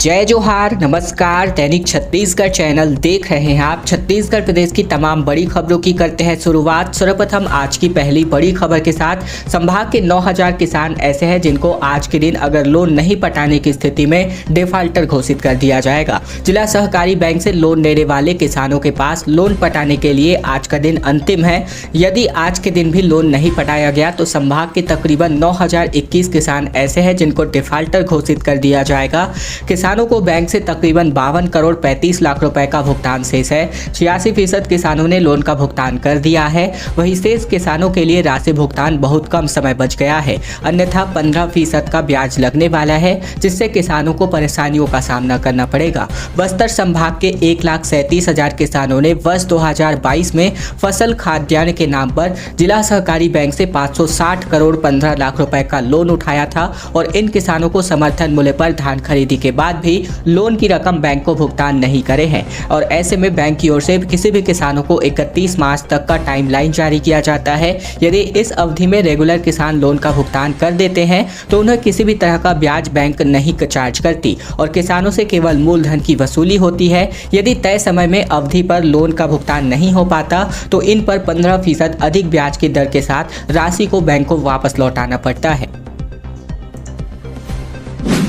जय जोहार, नमस्कार। दैनिक छत्तीसगढ़ चैनल देख रहे हैं आप। छत्तीसगढ़ प्रदेश की तमाम बड़ी खबरों की करते हैं शुरुआत। सर्वप्रथम आज की पहली बड़ी खबर के साथ। संभाग के 9000 किसान ऐसे हैं जिनको आज के दिन अगर लोन नहीं पटाने की स्थिति में डिफाल्टर घोषित कर दिया जाएगा। जिला सहकारी बैंक से लोन लेने वाले किसानों के पास लोन पटाने के लिए आज का दिन अंतिम है। यदि आज के दिन भी लोन नहीं पटाया गया तो संभाग के तकरीबन 9021 किसान ऐसे हैं जिनको डिफाल्टर घोषित कर दिया जाएगा। किसानों को बैंक से तकरीबन 52 करोड़ 35 लाख रुपए का भुगतान शेष है। 86% किसानों ने लोन का भुगतान कर दिया है। वहीं शेष किसानों के लिए राशि भुगतान बहुत कम समय बच गया है, अन्यथा 15% का ब्याज लगने वाला है, जिससे किसानों को परेशानियों का सामना करना पड़ेगा। बस्तर संभाग के 1,37,000 किसानों ने वर्ष 2022 में फसल खाद्यान्न के नाम पर जिला सहकारी बैंक से 560 करोड़ 15 लाख रुपए का लोन उठाया था और इन किसानों को समर्थन मूल्य पर धान खरीदी के बाद भी लोन की रकम बैंक को भुगतान नहीं करे हैं और ऐसे में बैंक की ओर से किसी भी किसानों को 31 मार्च तक का टाइमलाइन जारी किया जाता है। यदि इस अवधि में रेगुलर किसान लोन का भुगतान कर देते हैं तो उन्हें किसी भी तरह का ब्याज बैंक नहीं चार्ज करती और किसानों से केवल मूलधन की वसूली होती है। यदि तय समय में अवधि पर लोन का भुगतान नहीं हो पाता तो इन पर 15% अधिक ब्याज की दर के साथ राशि को बैंक को वापस लौटाना पड़ता है।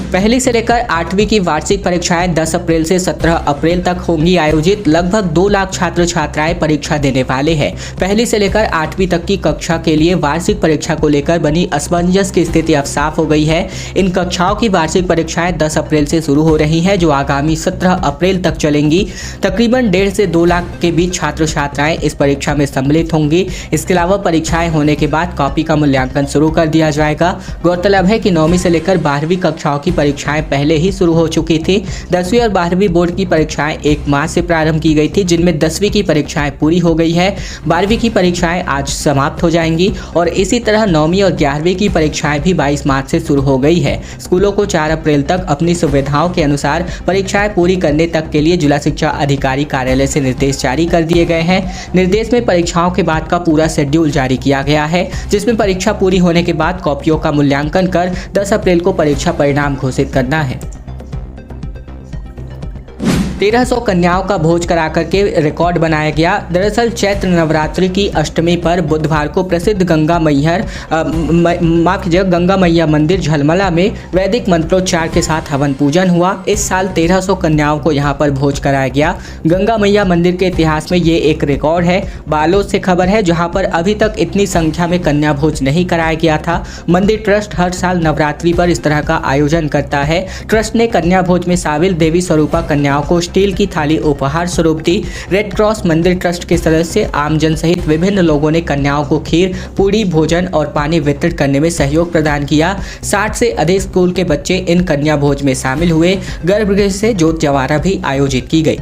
पहली से लेकर 8वीं की वार्षिक परीक्षाएं 10 अप्रैल से 17 अप्रैल तक होंगी आयोजित। लगभग 2 लाख छात्र छात्राएं परीक्षा देने वाले हैं। पहली से लेकर 8वीं तक की कक्षा के लिए वार्षिक परीक्षा को लेकर बनी असमंजस की स्थिति अब साफ हो गई है। इन कक्षाओं की वार्षिक परीक्षाएं 10 अप्रैल से शुरू हो रही हैं, जो आगामी 17 अप्रैल तक चलेंगी। तकरीबन 1.5 से 2 लाख के बीच छात्र छात्राएं इस परीक्षा में सम्मिलित होंगी। इसके अलावा परीक्षाएं होने के बाद कॉपी का मूल्यांकन शुरू कर दिया जाएगा। गौरतलब है कि 9वीं से लेकर 12वीं कक्षाओं की परीक्षाएं पहले ही शुरू हो चुकी थी। 10वीं और 12वीं बोर्ड की परीक्षाएं 1 मार्च से प्रारंभ की गई थी, जिनमें 10वीं की परीक्षाएं पूरी हो गई है। 12वीं की परीक्षाएं आज समाप्त हो जाएंगी और इसी तरह 9वीं और 11वीं की परीक्षाएं भी 22 मार्च से शुरू हो गई है। स्कूलों को 4 अप्रैल तक अपनी सुविधाओं के अनुसार परीक्षाएं पूरी करने तक के लिए जिला शिक्षा अधिकारी कार्यालय से निर्देश जारी कर दिए गए हैं। निर्देश में परीक्षाओं के बाद का पूरा शेड्यूल जारी किया गया है, जिसमें परीक्षा पूरी होने के बाद कॉपियों का मूल्यांकन कर 10 अप्रैल को परीक्षा परिणाम घोषित करना है। 1300 कन्याओं का भोज करा करके रिकॉर्ड बनाया गया। दरअसल चैत्र नवरात्रि की अष्टमी पर बुधवार को प्रसिद्ध गंगा मैया मंदिर झलमला में वैदिक मंत्रोच्चार के साथ हवन पूजन हुआ। इस साल 1300 कन्याओं को यहां पर भोज कराया गया। गंगा मैया मंदिर के इतिहास में ये एक रिकॉर्ड है। बालोद से खबर है, जहां पर अभी तक इतनी संख्या में कन्या भोज नहीं कराया गया था। मंदिर ट्रस्ट हर साल नवरात्रि पर इस तरह का आयोजन करता है। ट्रस्ट ने कन्या भोज में साविल देवी स्वरूपा कन्याओं को स्टील की थाली उपहार स्वरूप दी। रेड क्रॉस मंदिर ट्रस्ट के सदस्य, आमजन सहित विभिन्न लोगों ने कन्याओं को खीर, पूरी, भोजन और पानी वितरित करने में सहयोग प्रदान किया। 60 से अधिक स्कूल के बच्चे इन कन्या भोज में शामिल हुए। गर्भगृह से जोत जवारा भी आयोजित की गई।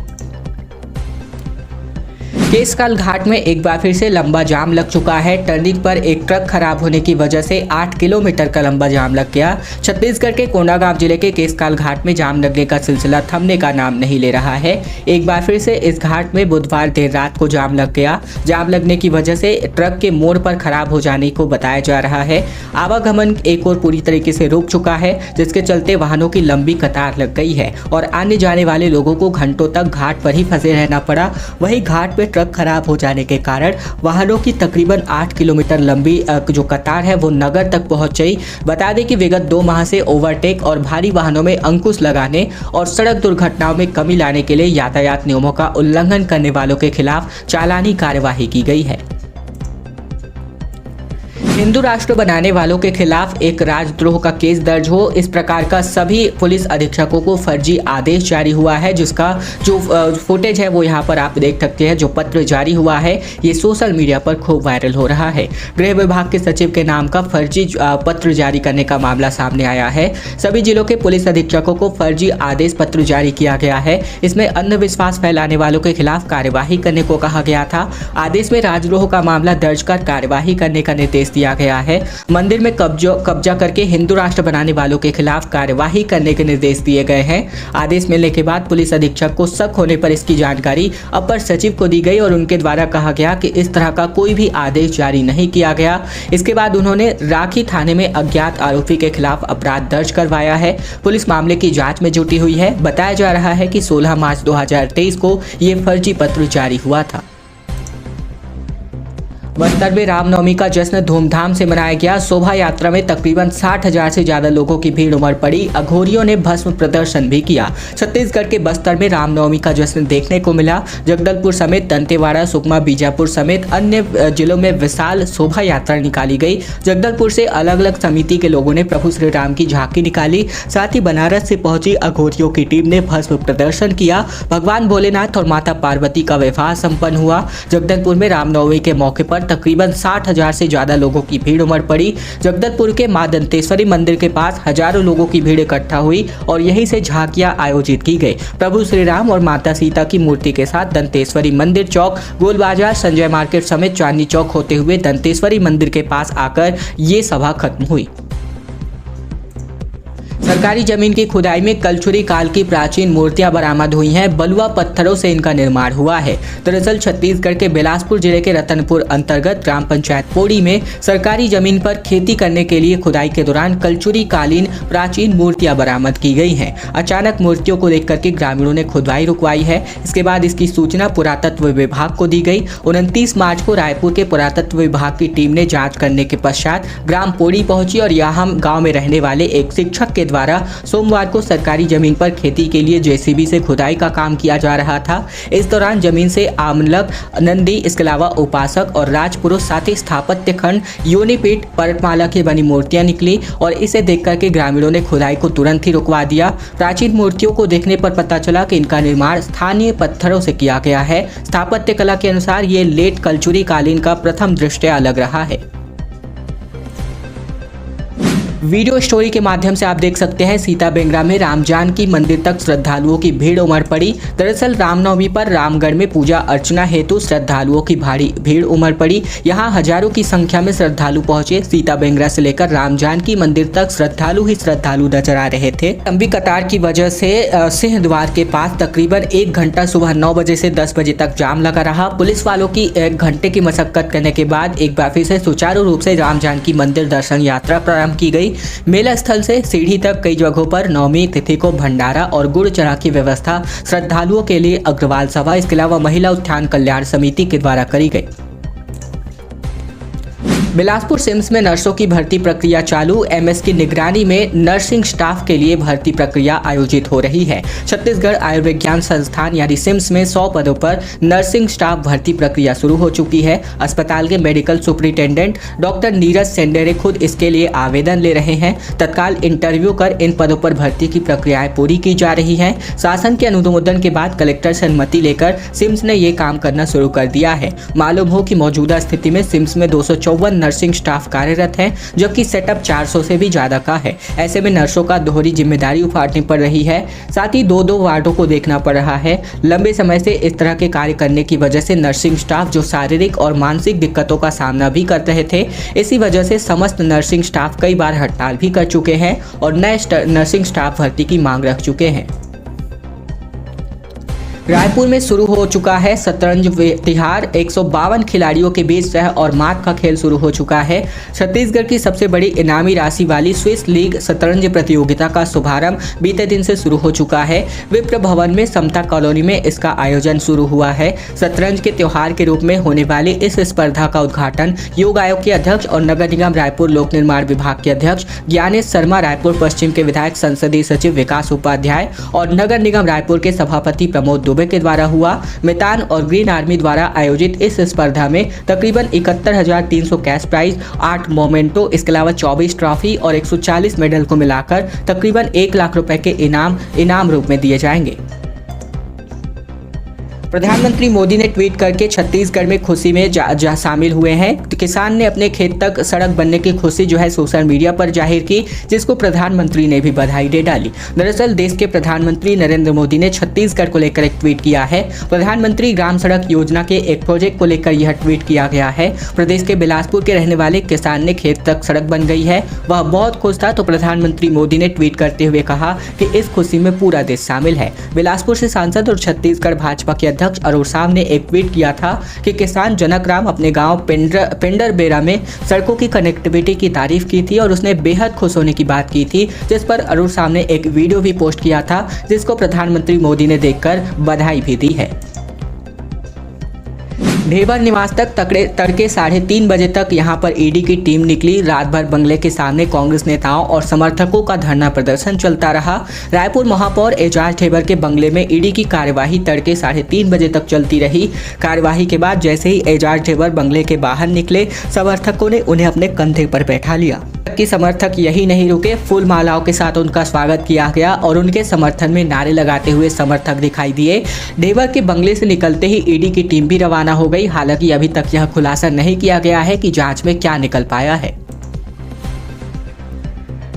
केसकाल घाट में एक बार फिर से लंबा जाम लग चुका है। टर्निंग पर एक ट्रक खराब होने की वजह से 8 किलोमीटर का लंबा जाम लग गया। छत्तीसगढ़ के कोंडागांव जिले के केसकाल घाट में जाम लगने का सिलसिला थमने का नाम नहीं ले रहा है। एक बार फिर से इस घाट में बुधवार देर रात को जाम लग गया। जाम लगने की वजह से ट्रक के मोड़ पर खराब हो जाने को बताया जा रहा है। आवागमन एक और पूरी तरीके से रुक चुका है, जिसके चलते वाहनों की लंबी कतार लग गई है और आने जाने वाले लोगों को घंटों तक घाट पर ही फंसे रहना पड़ा। वहीं घाट पे ट्रक खराब हो जाने के कारण वाहनों की तकरीबन 8 किलोमीटर लंबी जो कतार है वो नगर तक पहुंच गई। बता दें कि विगत 2 माह से ओवरटेक और भारी वाहनों में अंकुश लगाने और सड़क दुर्घटनाओं में कमी लाने के लिए यातायात नियमों का उल्लंघन करने वालों के खिलाफ चालानी कार्यवाही की गई है। हिंदू राष्ट्र बनाने वालों के खिलाफ एक राजद्रोह का केस दर्ज हो, इस प्रकार का सभी पुलिस अधीक्षकों को फर्जी आदेश जारी हुआ है, जिसका जो फुटेज है वो यहाँ पर आप देख सकते हैं। जो पत्र जारी हुआ है ये सोशल मीडिया पर खूब वायरल हो रहा है। गृह विभाग के सचिव के नाम का फर्जी पत्र जारी करने का मामला सामने आया है। सभी जिलों के पुलिस अधीक्षकों को फर्जी आदेश पत्र जारी किया गया है। इसमें अंधविश्वास फैलाने वालों के खिलाफ कार्यवाही करने को कहा गया था। आदेश में राजद्रोह का मामला दर्ज कर कार्यवाही करने का निर्देश दिया किया गया है। मंदिर में कब्जा करके हिंदू राष्ट्र बनाने वालों के खिलाफ कार्यवाही करने के निर्देश दिए गए हैं। आदेश मिलने के बाद पुलिस अधीक्षक को शक होने पर इसकी जानकारी अपर सचिव को दी गई और उनके द्वारा कहा गया कि इस तरह का कोई भी आदेश जारी नहीं किया गया। इसके बाद उन्होंने राखी थाने में अज्ञात आरोपी के खिलाफ अपराध दर्ज करवाया है। पुलिस मामले की जांच में जुटी हुई है। बताया जा रहा है कि 16 मार्च 2023 को ये फर्जी पत्र जारी हुआ था। बस्तर में रामनवमी का जश्न धूमधाम से मनाया गया। शोभा यात्रा में तकरीबन 60,000 से ज्यादा लोगों की भीड़ उमड़ पड़ी। अघोरियों ने भस्म प्रदर्शन भी किया। छत्तीसगढ़ के बस्तर में रामनवमी का जश्न देखने को मिला। जगदलपुर समेत दंतेवाड़ा, सुकमा, बीजापुर समेत अन्य जिलों में विशाल शोभा यात्रा निकाली गई। जगदलपुर से अलग अलग समिति के लोगों ने प्रभु श्री राम की झांकी निकाली। साथ ही बनारस से पहुंची अघोरियों की टीम ने भस्म प्रदर्शन किया। भगवान भोलेनाथ और माता पार्वती का विवाह संपन्न हुआ। जगदलपुर में रामनवमी के मौके पर तकरीबन 60,000 से ज्यादा लोगों की भीड़ उमड़ पड़ी। जगदलपुर के मां दंतेश्वरी मंदिर के पास हजारों लोगों की भीड़ इकट्ठा हुई और यहीं से झांकियां आयोजित की गई। प्रभु श्री राम और माता सीता की मूर्ति के साथ दंतेश्वरी मंदिर चौक, गोल बाजार, संजय मार्केट समेत चांदनी चौक होते हुए दंतेश्वरी मंदिर के पास आकर ये सभा खत्म हुई। सरकारी जमीन की खुदाई में कलचुरी काल की प्राचीन मूर्तियां बरामद हुई हैं। बलुआ पत्थरों से इनका निर्माण हुआ है। दरअसल छत्तीसगढ़ के बिलासपुर जिले के रतनपुर अंतर्गत ग्राम पंचायत पोड़ी में सरकारी जमीन पर खेती करने के लिए खुदाई के दौरान कलचुरी कालीन प्राचीन मूर्तियां बरामद की गई हैं। अचानक मूर्तियों को देख करके ग्रामीणों ने खुदाई रुकवाई है। इसके बाद इसकी सूचना पुरातत्व विभाग को दी गई। 29 मार्च को रायपुर के पुरातत्व विभाग की टीम ने जाँच करने के पश्चात ग्राम पोड़ी पहुंची और यहाँ गाँव में रहने वाले एक शिक्षक के द्वारा सोमवार को सरकारी जमीन पर खेती के लिए जेसीबी से खुदाई का काम किया जा रहा था। इस दौरान जमीन से आमलक, नंदी, इसके अलावा उपासक और राजपुरुष, साथ ही स्थापत्य खंड, योनिपीठ, पर्वतमाला की बनी मूर्तियां निकली और इसे देख करके ग्रामीणों ने खुदाई को तुरंत ही रुकवा दिया। प्राचीन मूर्तियों को देखने पर पता चला कि इनका निर्माण स्थानीय पत्थरों से किया गया है। स्थापत्य कला के अनुसार ये लेट कलचुरी कालीन का प्रथम दृष्टया अलग रहा है। वीडियो स्टोरी के माध्यम से आप देख सकते हैं सीता बेंगरा में राम जानकी मंदिर तक श्रद्धालुओं की भीड़ उमड़ पड़ी। दरअसल रामनवमी पर रामगढ़ में पूजा अर्चना हेतु श्रद्धालुओं की भारी भीड़ उमड़ पड़ी। यहां हजारों की संख्या में श्रद्धालु पहुंचे। सीता बेंगरा से लेकर राम जानकी मंदिर तक श्रद्धालु ही श्रद्धालु नजर आ रहे थे। लंबी कतार की वजह से सिंह द्वार के पास तकरीबन 1 घंटा सुबह 9 बजे से 10 बजे तक जाम लगा रहा। पुलिस वालों की 1 घंटे की मशक्कत करने के बाद एक बार फिर से सुचारू रूप से राम जानकी मंदिर दर्शन यात्रा प्रारंभ की गई। मेला स्थल से सीढ़ी तक कई जगहों पर नवमी तिथि को भंडारा और गुड़ चढ़ा की व्यवस्था श्रद्धालुओं के लिए अग्रवाल सभा, इसके अलावा महिला उत्थान कल्याण समिति के द्वारा करी गई। बिलासपुर सिम्स में नर्सों की भर्ती प्रक्रिया चालू। एमएस की निगरानी में नर्सिंग स्टाफ के लिए भर्ती प्रक्रिया आयोजित हो रही है। छत्तीसगढ़ आयुर्विज्ञान संस्थान यानी सिम्स में 100 पदों पर नर्सिंग स्टाफ भर्ती प्रक्रिया शुरू हो चुकी है। अस्पताल के मेडिकल सुपरिटेंडेंट डॉक्टर नीरज सेंडेरे खुद इसके लिए आवेदन ले रहे हैं। तत्काल इंटरव्यू कर इन पदों पर भर्ती की प्रक्रियाएं पूरी की जा रही हैं। शासन के अनुमोदन के बाद कलेक्टर से अनुमति लेकर सिम्स ने ये काम करना शुरू कर दिया है। मालूम हो कि मौजूदा स्थिति में सिम्स में 254 नर्सिंग स्टाफ कार्यरत है, जबकि सेटअप 400 से भी ज्यादा का है। ऐसे में नर्सों का दोहरी जिम्मेदारी उठानी पड़ रही है। साथ ही 2-2 वार्डों को देखना पड़ रहा है। लंबे समय से इस तरह के कार्य करने की वजह से नर्सिंग स्टाफ जो शारीरिक और मानसिक दिक्कतों का सामना भी कर रहे थे। इसी वजह से समस्त नर्सिंग स्टाफ कई बार हड़ताल भी कर चुके हैं और नए नर्सिंग स्टाफ भर्ती की मांग रख चुके हैं। रायपुर में शुरू हो चुका है शतरंज तिहार। 152 खिलाड़ियों के बीच सह और मात का खेल शुरू हो चुका है। छत्तीसगढ़ की सबसे बड़ी इनामी राशि वाली स्विस लीग शतरंज प्रतियोगिता का शुभारंभ बीते दिन से शुरू हो चुका है। विप्र भवन में समता कॉलोनी में इसका आयोजन शुरू हुआ है। शतरंज के त्योहार के रूप में होने वाली इस स्पर्धा का उद्घाटन योग आयोग के अध्यक्ष और नगर निगम रायपुर लोक निर्माण विभाग के अध्यक्ष ज्ञानेश शर्मा, रायपुर पश्चिम के विधायक संसदीय सचिव विकास उपाध्याय और नगर निगम रायपुर के सभापति प्रमोद के द्वारा हुआ। मैदान और ग्रीन आर्मी द्वारा आयोजित इस स्पर्धा में तकरीबन 71,300 कैश प्राइज, 8 मोमेंटो, इसके अलावा 24 ट्रॉफी और 140 मेडल को मिलाकर तकरीबन 1 लाख रुपए के इनाम रूप में दिए जाएंगे। प्रधानमंत्री मोदी ने ट्वीट करके छत्तीसगढ़ में खुशी में शामिल हुए हैं। तो किसान ने अपने खेत तक सड़क बनने की खुशी जो है सोशल मीडिया पर जाहिर की, जिसको प्रधानमंत्री ने भी बधाई दे डाली। दरअसल देश के प्रधानमंत्री नरेंद्र मोदी ने छत्तीसगढ़ को लेकर एक ट्वीट किया है। प्रधानमंत्री ग्राम सड़क योजना के एक प्रोजेक्ट को लेकर यह ट्वीट किया गया है। प्रदेश के बिलासपुर के रहने वाले किसान ने खेत तक सड़क बन गई है, वह बहुत खुश था। तो प्रधानमंत्री मोदी ने ट्वीट करते हुए कहा कि इस खुशी में पूरा देश शामिल है। बिलासपुर से सांसद और छत्तीसगढ़ भाजपा के अध्यक्ष अरुण साव ने एक ट्वीट किया था कि किसान जनक राम अपने गांव पिंडरबेरा में सड़कों की कनेक्टिविटी की तारीफ की थी और उसने बेहद खुश होने की बात की थी, जिस पर अरुण साव ने एक वीडियो भी पोस्ट किया था, जिसको प्रधानमंत्री मोदी ने देखकर बधाई भी दी है। ढेबर निवास तक तड़के 3:30 बजे तक यहां पर ईडी की टीम निकली। रात भर बंगले के सामने कांग्रेस नेताओं और समर्थकों का धरना प्रदर्शन चलता रहा। रायपुर महापौर एजाज ढेबर के बंगले में ईडी की कार्यवाही तड़के 3:30 बजे तक चलती रही। कार्यवाही के बाद जैसे ही एजाज ढेबर बंगले के बाहर निकले, समर्थकों ने उन्हें अपने कंधे पर बैठा लिया। कि समर्थक यही नहीं रुके, फूल मालाओं के साथ उनका स्वागत किया गया और उनके समर्थन में नारे लगाते हुए समर्थक दिखाई दिए। ढेबर के बंगले से निकलते ही ईडी की टीम भी रवाना हो गई। हालांकि अभी तक यह खुलासा नहीं किया गया है कि जांच में क्या निकल पाया है।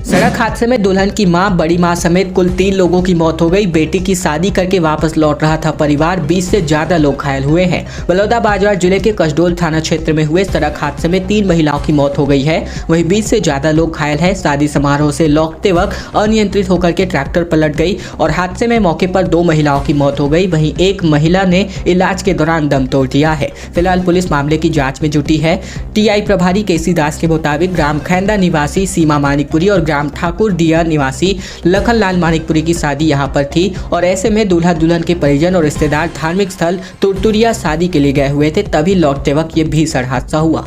सड़क हादसे में दुल्हन की मां, बड़ी मां समेत कुल 3 लोगों की मौत हो गई। बेटी की शादी करके वापस लौट रहा था परिवार, 20 से ज्यादा लोग घायल हुए हैं। बलौदाबाजार जिले के कसडोल थाना क्षेत्र में हुए सड़क हादसे में 3 महिलाओं की मौत हो गई है, वहीं 20 से ज्यादा लोग घायल हैं। शादी समारोह से लौटते वक्त अनियंत्रित होकर के ट्रैक्टर पलट गई और हादसे में मौके पर 2 महिलाओं की मौत हो गई। वहीं एक महिला ने इलाज के दौरान दम तोड़ दिया है। फिलहाल पुलिस मामले की जाँच में जुटी है। टीआई प्रभारी केसी दास के मुताबिक ग्राम खैंदा निवासी सीमा मानिकपुरी और ग्राम ठाकुर दिया निवासी लखनलाल मानिकपुरी की शादी यहां पर थी और ऐसे में दूल्हा दुल्हन के परिजन और रिश्तेदार धार्मिक स्थल तुरतुरिया शादी के लिए गए हुए थे, तभी लौटते वक्त ये भीषण हादसा हुआ।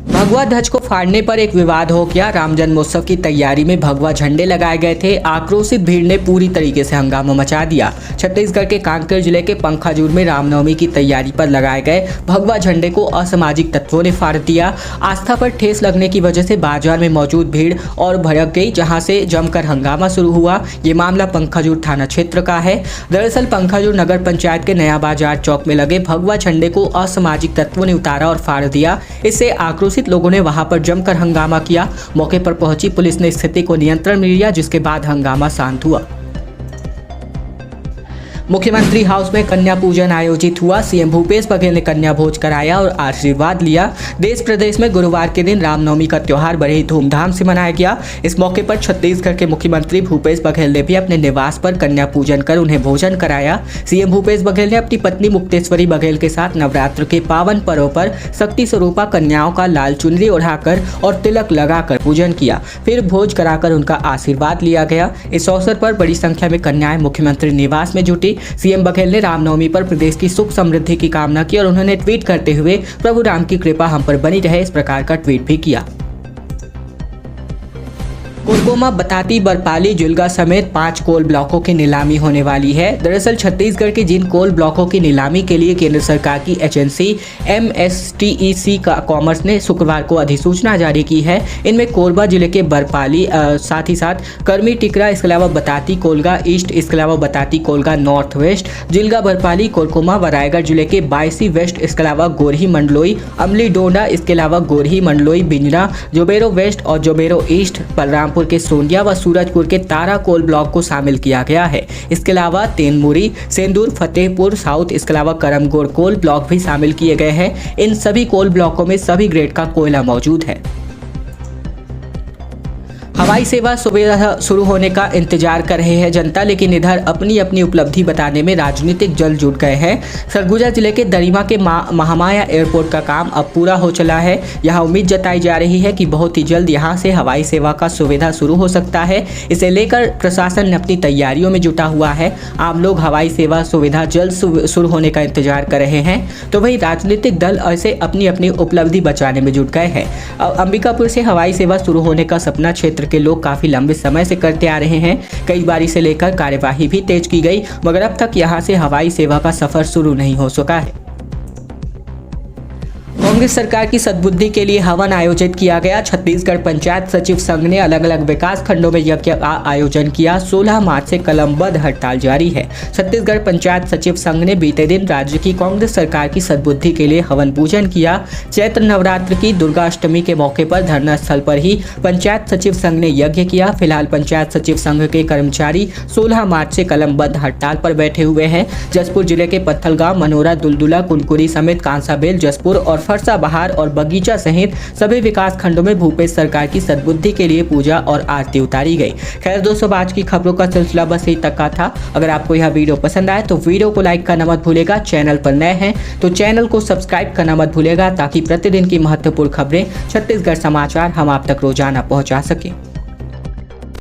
भगवा ध्वज को फाड़ने पर एक विवाद हो गया। राम जन्मोत्सव की तैयारी में भगवा झंडे लगाए गए थे। आक्रोशित भीड़ ने पूरी तरीके से हंगामा मचा दिया। छत्तीसगढ़ के कांकेर जिले के पंखाजूर में रामनवमी की तैयारी पर लगाए गए भगवा झंडे को असामाजिक तत्वों ने फाड़ दिया। आस्था पर ठेस लगने की वजह से बाजार में मौजूद भीड़ और भड़क गई, जहां से जमकर हंगामा शुरू हुआ। ये मामला पंखाजूर थाना क्षेत्र का है। दरअसल पंखाजूर नगर पंचायत के नया बाजार चौक में लगे भगवा झंडे को असामाजिक तत्वों ने उतारा और फाड़ दिया। इससे आक्रोशित लोगों ने वहां पर जमकर हंगामा किया। मौके पर पहुंची पुलिस ने स्थिति को नियंत्रण में लिया, जिसके बाद हंगामा शांत हुआ। मुख्यमंत्री हाउस में कन्या पूजन आयोजित हुआ। सीएम भूपेश बघेल ने कन्या भोज कराया और आशीर्वाद लिया। देश प्रदेश में गुरुवार के दिन रामनवमी का त्योहार बड़े ही धूमधाम से मनाया गया। इस मौके पर छत्तीसगढ़ के मुख्यमंत्री भूपेश बघेल ने भी अपने निवास पर कन्या पूजन कर उन्हें भोजन कराया। सीएम भूपेश बघेल ने अपनी पत्नी मुक्तेश्वरी बघेल के साथ नवरात्र के पावन पर्व पर शक्ति स्वरूपा कन्याओं का लाल चुनरी ओढ़ाकर और तिलक लगाकर पूजन किया, फिर भोज कराकर उनका आशीर्वाद लिया गया। इस अवसर पर बड़ी संख्या में कन्याएं मुख्यमंत्री निवास में जुटी। सीएम बघेल ने रामनवमी पर प्रदेश की सुख समृद्धि की कामना की और उन्होंने ट्वीट करते हुए प्रभु राम की कृपा हम पर बनी रहे, इस प्रकार का ट्वीट भी किया। कोलकोमा, बताती, बरपाली, जुलगा समेत 5 कोल ब्लॉकों की नीलामी होने वाली है। दरअसल छत्तीसगढ़ के जिन कोल ब्लॉकों की नीलामी के लिए केंद्र सरकार की एजेंसी MSTEC का कॉमर्स ने शुक्रवार को अधिसूचना जारी की है, इनमें कोरबा जिले के बरपाली, साथ ही साथ कर्मी टिकरा, इसके अलावा बताती कोलगा ईस्ट, इसके अलावा बताती कोलगा नॉर्थ वेस्ट, जिलगा बरपाली, कोलकोमा व रायगढ़ जिले के बायसी वेस्ट, इसके अलावा गोरही मंडलोई, अमली डोंडा, इसके अलावा गोरही मंडलोई, बिंजना, जोबेरो वेस्ट और जोबेरो ईस्ट, बलरामपुर के सोंडिया व सूरजपुर के तारा कोल ब्लॉक को शामिल किया गया है। इसके अलावा तेनमुरी, सेंदूर, फतेहपुर साउथ, इसके अलावा करमगोड़ कोल ब्लॉक भी शामिल किए गए हैं। इन सभी कोल ब्लॉकों में सभी ग्रेड का कोयला मौजूद है। हवाई सेवा सुबह शुरू होने का इंतजार कर रहे हैं जनता, लेकिन इधर अपनी अपनी उपलब्धि बताने में राजनीतिक जल जुट गए हैं। सरगुजा जिले के दरिमा के महामाया एयरपोर्ट का काम अब पूरा हो चला है। यहां उम्मीद जताई जा रही है कि बहुत ही जल्द यहां से हवाई सेवा का सुविधा शुरू हो सकता है। इसे लेकर प्रशासन अपनी तैयारियों में जुटा हुआ है। आम लोग हवाई सेवा सुविधा जल्द शुरू होने का इंतजार कर रहे हैं, तो वही राजनीतिक दल ऐसे अपनी अपनी उपलब्धि बचाने में जुट गए हैं। अंबिकापुर से हवाई सेवा शुरू होने का सपना क्षेत्र के लोग काफी लंबे समय से करते आ रहे हैं। कई बार इसे लेकर कार्यवाही भी तेज की गई, मगर अब तक यहां से हवाई सेवा का सफर शुरू नहीं हो सका है। कांग्रेस सरकार की सद्बुद्धि के लिए हवन आयोजित किया गया। छत्तीसगढ़ पंचायत सचिव संघ ने अलग अलग विकास खंडों में यज्ञ का आयोजन किया। 16 मार्च से कलमबद्ध हड़ताल जारी है। छत्तीसगढ़ पंचायत सचिव संघ ने बीते दिन राज्य की कांग्रेस सरकार की सद्बुद्धि के लिए हवन पूजन किया। चैत्र नवरात्र की दुर्गा अष्टमी के मौके पर धरना स्थल पर ही पंचायत सचिव संघ ने यज्ञ किया। फिलहाल पंचायत सचिव संघ के कर्मचारी 16 मार्च से कलमबद्ध हड़ताल पर बैठे हुए हैं। जसपुर जिले के पत्थलगांव, मनोरा, दुलदुला, कुनकुरी समेत कांसाबेल, जसपुर और फरसा बहार और बगीचा सहित सभी विकास खंडों में भूपेश सरकार की सद्बुद्धि के लिए पूजा और आरती उतारी गई। खैर दोस्तों, आज की खबरों का सिलसिला बस यही तक का था। अगर आपको यह वीडियो पसंद आए तो वीडियो को लाइक करना मत भूलेगा। चैनल पर नए हैं तो चैनल को सब्सक्राइब करना मत भूलेगा, ताकि प्रतिदिन की महत्वपूर्ण खबरें छत्तीसगढ़ समाचार हम आप तक रोजाना पहुंचा सकें।